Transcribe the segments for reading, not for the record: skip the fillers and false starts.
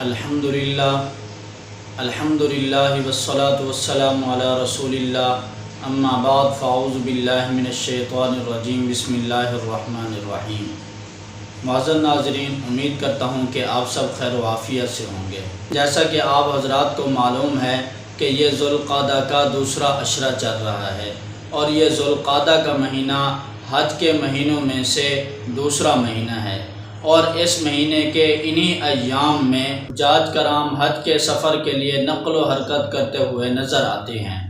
الحمدللہ والصلاة والسلام علی رسول اللہ اما بعد فاعوذ باللہ من الشیطان الرجیم بسم اللہ الرحمن الرحیم۔ معزز ناظرین، امید کرتا ہوں کہ آپ سب خیر و عافیت سے ہوں گے۔ جیسا کہ آپ حضرات کو معلوم ہے کہ یہ ذوالقعدہ کا دوسرا عشرہ چل رہا ہے اور یہ ذوالقعدہ کا مہینہ حج کے مہینوں میں سے دوسرا مہینہ ہے، اور اس مہینے کے انہی ایام میں حجاج کرام حج کے سفر کے لیے نقل و حرکت کرتے ہوئے نظر آتے ہیں۔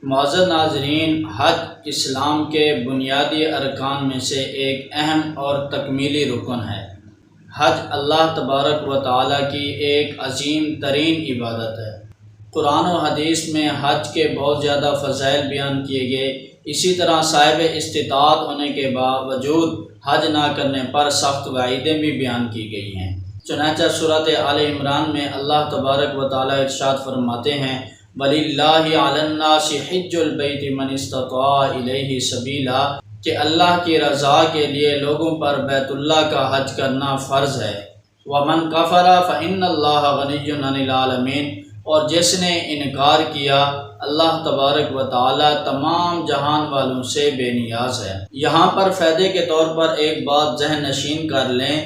معزز ناظرین، حج اسلام کے بنیادی ارکان میں سے ایک اہم اور تکمیلی رکن ہے۔ حج اللہ تبارک و تعالیٰ کی ایک عظیم ترین عبادت ہے۔ قرآن و حدیث میں حج کے بہت زیادہ فضائل بیان کیے گئے، اسی طرح صاحب استطاعت ہونے کے باوجود حج نہ کرنے پر سخت وعیدیں بھی بیان کی گئی ہیں۔ چنانچہ سورۃ آل عمران میں اللہ تبارک و تعالیٰ ارشاد فرماتے ہیں وَلِلَّهِ عَلَى النَّاسِ حِجُّ الْبَيْتِ مَنِ اسْتَطَاعَ إِلَيْهِ سَبِيلًا، کہ اللہ کی رضا کے لیے لوگوں پر بیت اللہ کا حج کرنا فرض ہے۔ وَمَنْ كَفَرَ فَإِنَّ اللَّهَ غَنِيٌّ عَنِ الْعَالَمِينَ، اور جس نے انکار کیا، اللہ تبارک و تعالی تمام جہان والوں سے بے نیاز ہے۔ یہاں پر فائدے کے طور پر ایک بات ذہن نشین کر لیں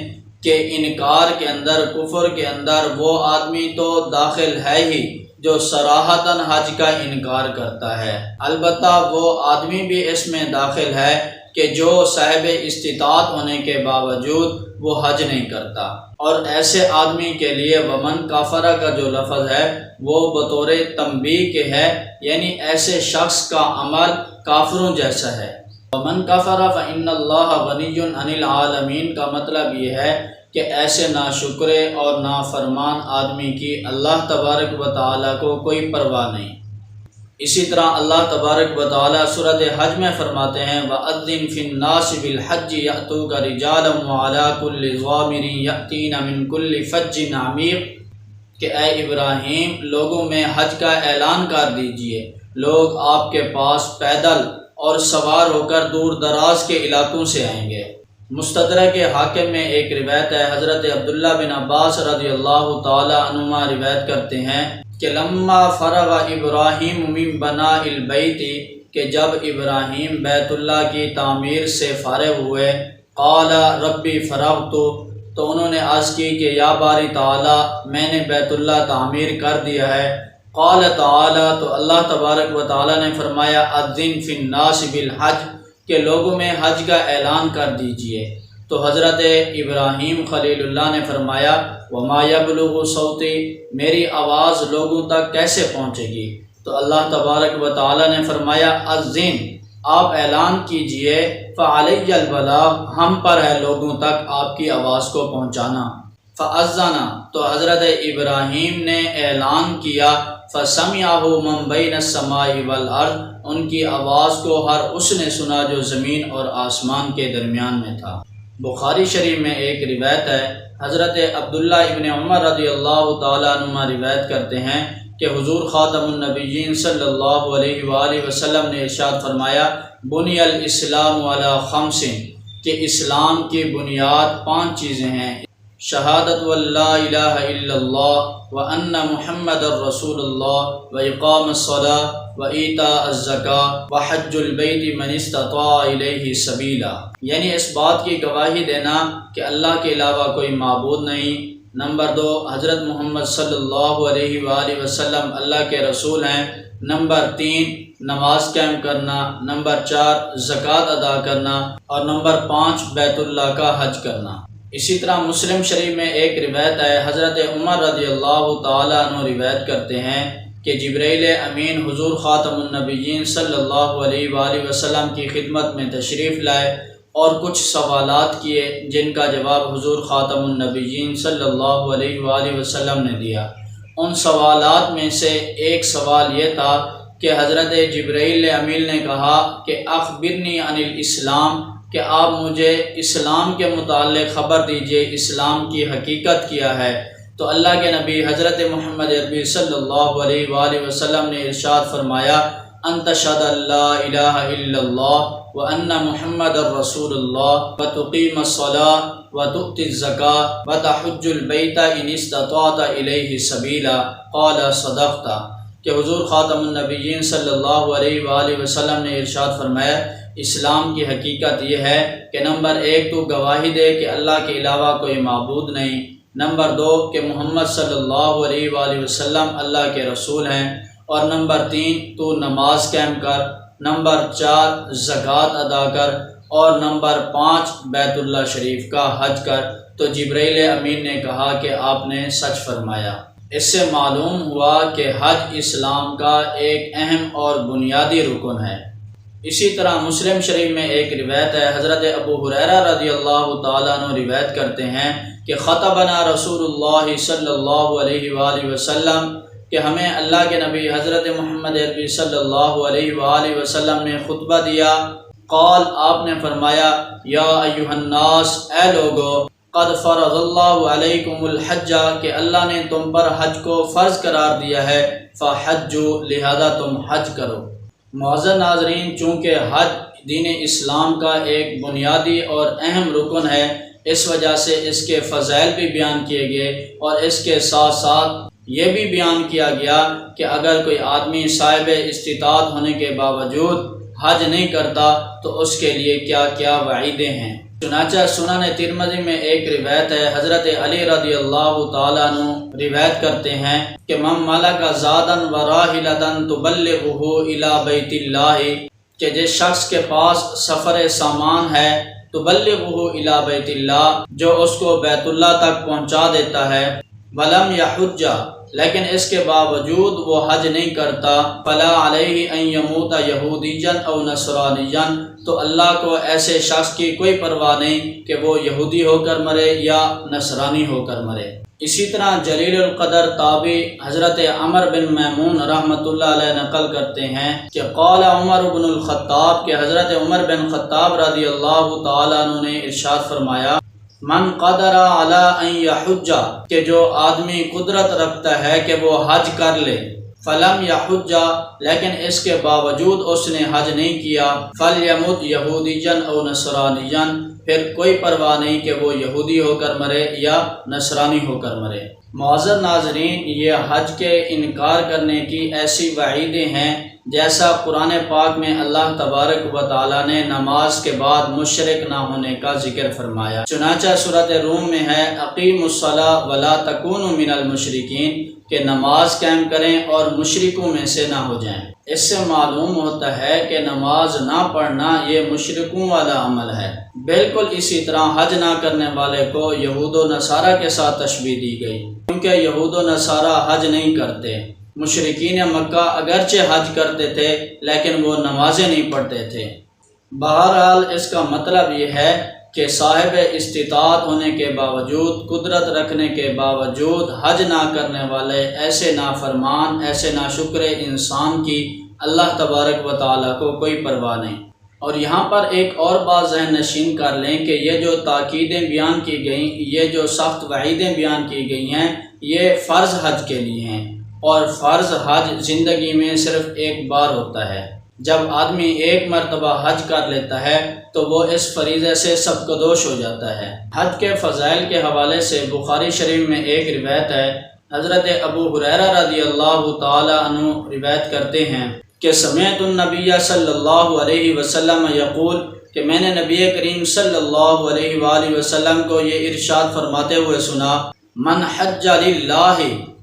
کہ انکار کے اندر، کفر کے اندر وہ آدمی تو داخل ہے ہی جو صراحتاً حج کا انکار کرتا ہے، البتہ وہ آدمی بھی اس میں داخل ہے کہ جو صاحب استطاعت ہونے کے باوجود وہ حج نہیں کرتا۔ اور ایسے آدمی کے لیے ومن کافرہ کا جو لفظ ہے وہ بطور تنبیہ کے ہے، یعنی ایسے شخص کا عمل کافروں جیسا ہے۔ ومن کفر فإن اللہ غنی عن العالمین کا مطلب یہ ہے کہ ایسے ناشکرے اور نافرمان آدمی کی اللہ تبارک و تعالیٰ کو کوئی پرواہ نہیں۔ اسی طرح اللہ تبارک و تعالیٰ سورۃ حج میں فرماتے ہیں وَأَذِّن فِي النَّاسِ بِالْحَجِّ يَأْتُوكَ رِجَالًا وَعَلَىٰ كُلِّ ضَامِرٍ يَأْتِينَ مِنْ كُلِّ فَجٍّ عَمِيقٍ، کہ اے ابراہیم، لوگوں میں حج کا اعلان کر دیجئے، لوگ آپ کے پاس پیدل اور سوار ہو کر دور دراز کے علاقوں سے آئیں گے۔ مستدرک حاکم میں ایک روایت ہے، حضرت عبداللہ بن عباس رضی اللہ تعالی عنہما روایت کرتے ہیں کہ لما فرغ ابراہیم من بناء البیت، کہ جب ابراہیم بیت اللہ کی تعمیر سے فارغ ہوئے، قال ربی فرغت، تو انہوں نے عرض کی کہ یا باری تعالی، میں نے بیت اللہ تعمیر کر دیا ہے۔ قال تعالی، تو اللہ تبارک و تعالی نے فرمایا اذن فی الناس بالحج، کہ لوگوں میں حج کا اعلان کر دیجئے۔ تو حضرت ابراہیم خلیل اللہ نے فرمایا وما یبلغ صوتی، میری آواز لوگوں تک کیسے پہنچے گی؟ تو اللہ تبارک و تعالی نے فرمایا اذن، آپ اعلان کیجئے، فعلی البلاغ، ہم پر ہے لوگوں تک آپ کی آواز کو پہنچانا۔ فاذن، تو حضرت ابراہیم نے اعلان کیا، فسمعہ من بین السماء والارض، ان کی آواز کو ہر اس نے سنا جو زمین اور آسمان کے درمیان میں تھا۔ بخاری شریف میں ایک روایت ہے، حضرت عبداللہ ابن عمر رضی اللہ تعالیٰ عنہما روایت کرتے ہیں کہ حضور خاتم النبیین صلی اللہ علیہ وآلہ وسلم نے ارشاد فرمایا بنی الاسلام علی خمس، کہ اسلام کی بنیاد 5 چیزیں ہیں، شہادت واللہ الہ الا اللہ وان محمد الرسول اللہ واقام الصلاۃ وایتاء الزکاۃ وحج البیت من استطاع الیہ سبیلا، یعنی اس بات کی گواہی دینا کہ اللہ کے علاوہ کوئی معبود نہیں۔ نمبر 2، حضرت محمد صلی اللہ علیہ وآلہ وسلم اللہ کے رسول ہیں۔ نمبر 3، نماز قائم کرنا۔ نمبر 4، زکوٰۃ ادا کرنا، اور نمبر 5، بیت اللہ کا حج کرنا۔ اسی طرح مسلم شریف میں ایک روایت ہے، حضرت عمر رضی اللہ تعالیٰ عنہ روایت کرتے ہیں کہ جبرائیل امین حضور خاتم النبیین صلی اللہ علیہ وآلہ وسلم کی خدمت میں تشریف لائے اور کچھ سوالات کیے جن کا جواب حضور خاتم النبیین صلی اللہ علیہ وآلہ وسلم نے دیا۔ ان سوالات میں سے ایک سوال یہ تھا کہ حضرت جبرائیل امین نے کہا کہ اخبرنی عن الاسلام، کہ آپ مجھے اسلام کے متعلق خبر دیجئے، اسلام کی حقیقت کیا ہے؟ تو اللہ کے نبی حضرت محمد عربی صلی اللہ علیہ وآلہ وسلم نے ارشاد فرمایا ان تشہد ان لا الہ الا اللہ وان محمد الرسول اللہ وتقیم الصلاۃ وتؤتي الزكاة وتحج البيت إن استطعت إليه سبيلا قال صدقت، کہ حضور خاتم النبیین صلی اللہ علیہ وآلہ وسلم نے ارشاد فرمایا اسلام کی حقیقت یہ ہے کہ نمبر 1 تو گواہی دے کہ اللہ کے علاوہ کوئی معبود نہیں، نمبر 2 کہ محمد صلی اللہ علیہ وآلہ وسلم اللہ کے رسول ہیں، اور نمبر 3 تو نماز قائم کر، نمبر 4 زکوٰۃ ادا کر، اور نمبر 5 بیت اللہ شریف کا حج کر۔ تو جبرائیل امین نے کہا کہ آپ نے سچ فرمایا۔ اس سے معلوم ہوا کہ حج اسلام کا ایک اہم اور بنیادی رکن ہے۔ اسی طرح مسلم شریف میں ایک روایت ہے، حضرت ابو ہریرہ رضی اللہ تعالیٰ عنہ روایت کرتے ہیں کہ خطبنا رسول اللہ صلی اللہ علیہ وآلہ وسلم، کہ ہمیں اللہ کے نبی حضرت محمد عربی صلی اللہ علیہ وآلہ وسلم نے خطبہ دیا۔ قال، آپ نے فرمایا یا ایھا الناس، اے لوگو، قد فرض اللہ علیکم الحج، کہ اللہ نے تم پر حج کو فرض قرار دیا ہے، فحجوا، لہذا تم حج کرو۔ معزز ناظرین، چونکہ حج دین اسلام کا ایک بنیادی اور اہم رکن ہے، اس وجہ سے اس کے فضائل بھی بیان کیے گئے، اور اس کے ساتھ ساتھ یہ بھی بیان کیا گیا کہ اگر کوئی آدمی صاحب استطاعت ہونے کے باوجود حج نہیں کرتا تو اس کے لیے کیا کیا وعیدیں ہیں۔ چنانچہ سنن ترمذی میں ایک روایت ہے، حضرت علی رضی اللہ تعالیٰ عنہ روایت کرتے ہیں کہ من ملک زادا وراحلۃ تبلغہ الی بیت اللہ، کہ جس شخص کے پاس سفر سامان ہے، تبلغہ الی بیت اللہ، جو اس کو بیت اللہ تک پہنچا دیتا ہے، ولم یحج، لیکن اس کے باوجود وہ حج نہیں کرتا، فلا علیہ ان یموت یہودیا او نصرانیا، تو اللہ کو ایسے شخص کی کوئی پرواہ نہیں کہ وہ یہودی ہو کر مرے یا نصرانی ہو کر مرے۔ اسی طرح جلیل القدر تابعی حضرت عمر بن میمون رحمۃ اللہ علیہ نقل کرتے ہیں کہ قال عمر بن الخطاب، کہ حضرت عمر بن خطاب رضی اللہ تعالیٰ عنہ نے ارشاد فرمایا من قدر علی ان یحج، کہ جو آدمی قدرت رکھتا ہے کہ وہ حج کر لے، فلم یحج، لیکن اس کے باوجود اس نے حج نہیں کیا، فلیمت یہودیا او نصرانیا، پھر کوئی پرواہ نہیں کہ وہ یہودی ہو کر مرے یا نصرانی ہو کر مرے۔ معزز ناظرین، یہ حج کے انکار کرنے کی ایسی وعیدیں ہیں جیسا قرآن پاک میں اللہ تبارک و تعالیٰ نے نماز کے بعد مشرک نہ ہونے کا ذکر فرمایا۔ چنانچہ سورۃ روم میں ہے اقیموا الصلاۃ ولا تکونوا من المشرکین، کہ نماز قائم کریں اور مشرکوں میں سے نہ ہو جائیں۔ اس سے معلوم ہوتا ہے کہ نماز نہ پڑھنا یہ مشرکوں والا عمل ہے۔ بالکل اسی طرح حج نہ کرنے والے کو یہود و نصارہ کے ساتھ تشبیہ دی گئی، کیونکہ یہود و نصارہ حج نہیں کرتے۔ مشرکین مکہ اگرچہ حج کرتے تھے لیکن وہ نمازیں نہیں پڑھتے تھے۔ بہرحال اس کا مطلب یہ ہے کہ صاحب استطاعت ہونے کے باوجود، قدرت رکھنے کے باوجود حج نہ کرنے والے ایسے نافرمان، ایسے ناشکر انسان کی اللہ تبارک و تعالیٰ کو کوئی پرواہ نہیں۔ اور یہاں پر ایک اور بات ذہن نشین کر لیں کہ یہ جو تاکیدیں بیان کی گئیں، یہ جو سخت وعیدیں بیان کی گئی ہیں، یہ فرض حج کے لیے ہیں، اور فرض حج زندگی میں صرف ایک بار ہوتا ہے۔ جب آدمی ایک مرتبہ حج کر لیتا ہے تو وہ اس فریضے سے سبکدوش ہو جاتا ہے۔ حج کے فضائل کے حوالے سے بخاری شریف میں ایک روایت ہے، حضرت ابو ہریرہ رضی اللہ تعالی عنہ روایت کرتے ہیں کہ سمعت النبی صلی اللہ علیہ وسلم یقول، کہ میں نے نبی کریم صلی اللہ علیہ وآلہ وسلم کو یہ ارشاد فرماتے ہوئے سنا، من حج للہ،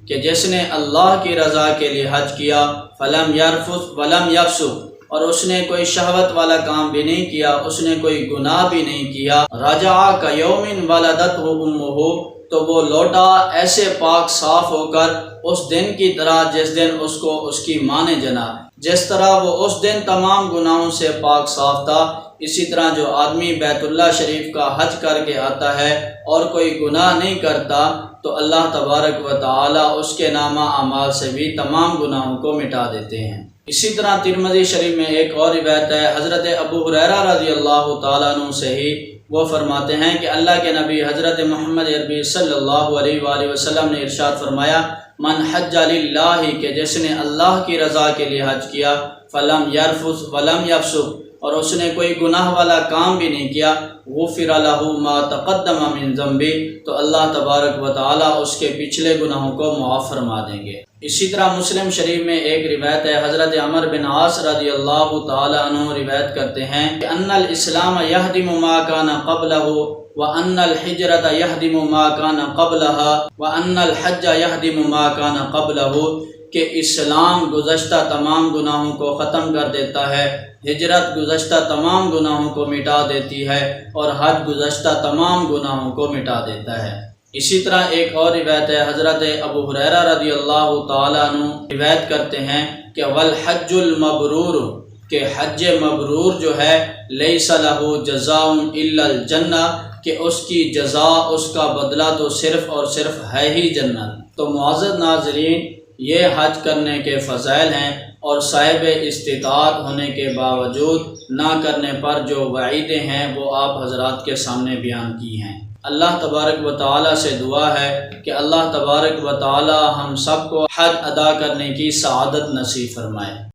کہ جس نے اللہ کی رضا کے لیے حج کیا، فلم یرفث ولم یفسق، اور اس نے کوئی شہوت والا کام بھی نہیں کیا، اس نے کوئی گناہ بھی نہیں کیا، رجع کیوم ولدتہ امہ، تو وہ لوٹا ایسے پاک صاف ہو کر اس دن کی طرح جس دن اس کو اس کی ماں نے جنا۔ جس طرح وہ اس دن تمام گناہوں سے پاک صاف تھا، اسی طرح جو آدمی بیت اللہ شریف کا حج کر کے آتا ہے اور کوئی گناہ نہیں کرتا تو اللہ تبارک و تعالی اس کے نامہ اعمال سے بھی تمام گناہوں کو مٹا دیتے ہیں۔ اسی طرح ترمذی شریف میں ایک اور روایت ہے، حضرت ابو ہریرہ رضی اللہ تعالیٰ عنہ سے ہی، وہ فرماتے ہیں کہ اللہ کے نبی حضرت محمد عربی صلی اللہ علیہ وآلہ وسلم نے ارشاد فرمایا، من حج للہ، کہ جس نے اللہ کی رضا کے لیے حج کیا، فلم یرفث ولم یفسق، اور اس نے کوئی گناہ والا کام بھی نہیں کیا، غفر لہ ما تقدم من ذنبہ، تو اللہ تبارک و تعالیٰ اس کے پچھلے گناہوں کو معاف فرما دیں گے۔ اسی طرح مسلم شریف میں ایک روایت ہے، حضرت عمر بن عاص رضی اللہ تعالی عنہ روایت کرتے ہیں کہ ان الاسلام یہدم ما کان قبلہ وان الحجرۃ یہدم ما کان قبلہا وان الحج یہدم ما کان قبلہ، کہ اسلام گزشتہ تمام گناہوں کو ختم کر دیتا ہے، ہجرت گزشتہ تمام گناہوں کو مٹا دیتی ہے، اور حج گزشتہ تمام گناہوں کو مٹا دیتا ہے۔ اسی طرح ایک اور روایت ہے، حضرت ابو ہریرہ رضی اللہ تعالیٰ عنہ روایت کرتے ہیں کہ والحج المبرور، کہ حج مبرور جو ہے لیس لہ جزاء الا الجنہ، کہ اس کی جزا، اس کا بدلہ تو صرف اور صرف ہے ہی جنت۔ تو معزز ناظرین، یہ حج کرنے کے فضائل ہیں، اور صاحب استطاعت ہونے کے باوجود نہ کرنے پر جو وعیدیں ہیں وہ آپ حضرات کے سامنے بیان کی ہیں۔ اللہ تبارک و تعالیٰ سے دعا ہے کہ اللہ تبارک و تعالیٰ ہم سب کو حج ادا کرنے کی سعادت نصیب فرمائے۔